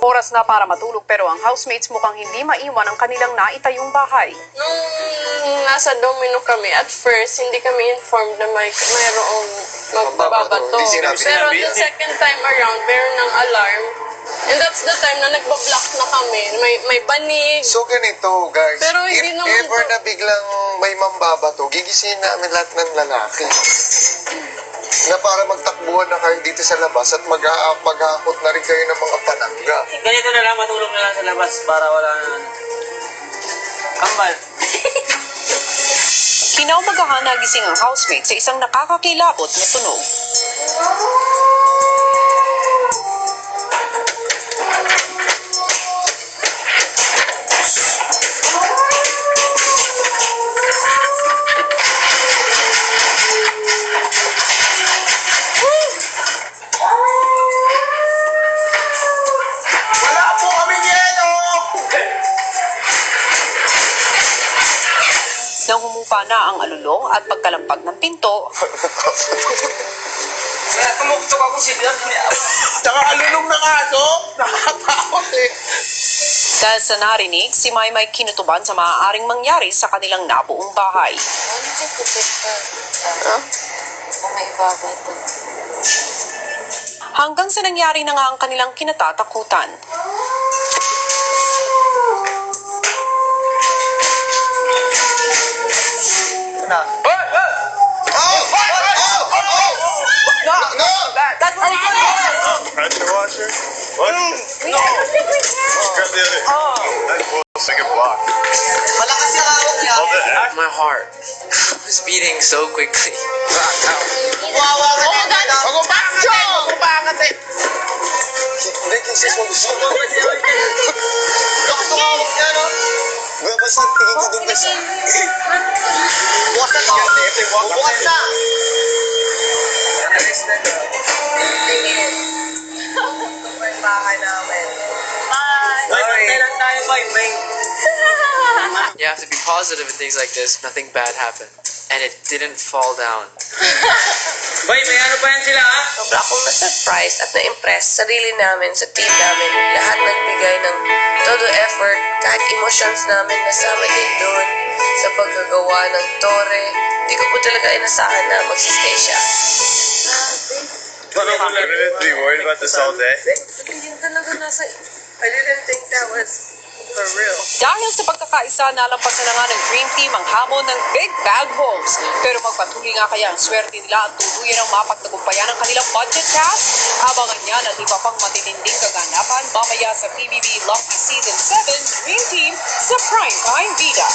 Oras na para matulog pero ang housemates mukhang hindi maiwan ang kanilang naitayong bahay. Nung nasa domino kami, at first, hindi kami informed na mayroong magbabato. Pero the second time around, meron ng alarm. And that's the time na nagbablock na kami. May banig. So ganito, guys. Pero hindi if naman ever ito- na biglang may mambabato, gigisingin namin lahat ng lalaki. Na para magtakbuhan na kayo dito sa labas at maghahakot na rin kayo ng mga panangga. Ganito na lang, matulog na lang sa labas para wala na kambal. Kinaumagahan nagising ang housemate sa isang nakakakilabot na tunog. Wala po kaming yelo! Nang humupa na ang alulong at pagkalampag ng pinto, Kaya tumuktok ako si Dad. Tsaka alulong ng aso? Nakakatakot eh. dahil sa narinig, si Maymay kinutuban sa maaaring mangyari sa kanilang nabuong bahay. Hanggang sa nangyari na nga ang kanilang kinatatakutan. Na. Oh! Oh! Oh! No! Pressure washer? What? No. Grab the other. That was like a block. Malakas yung hawak niya. Hold it. My heart was beating so quickly. Wawa ka na. Magupangat eh! Hindi, kisis mo gusto. Lakas ng hawak niya, no? Basta tingin ko doon basta. Bukas na to. Bukas na. Boy, pantay lang tayo, boy. May... You have to be positive in things like this. Nothing bad happened. And it didn't fall down. Boy, may ano pa yan sila, ha? Sobra akong na-surprise at na-impress sa sarili namin, sa team namin. Lahat nagbigay ng todo effort, kahit emotions namin nasama din doon sa paggagawa ng tore. Hindi ko po talaga inasahan na magsistay siya. I'm gonna be worried about this all day. Hindi talaga nasa... I didn't think that was for real. Dahil sa pagkakaisa, nalampasan na nga ng Dream Team ang hamon ng Big Bad Wolves. Pero magpatuloy nga kaya ang swerte nila at tuluyan ang mapagtagumpayan ng kanilang budget cast? Abangan yan at iba pang matitinding kaganapan mamaya sa PBB Lucky Season 7 Dream Team sa Primetime Vida.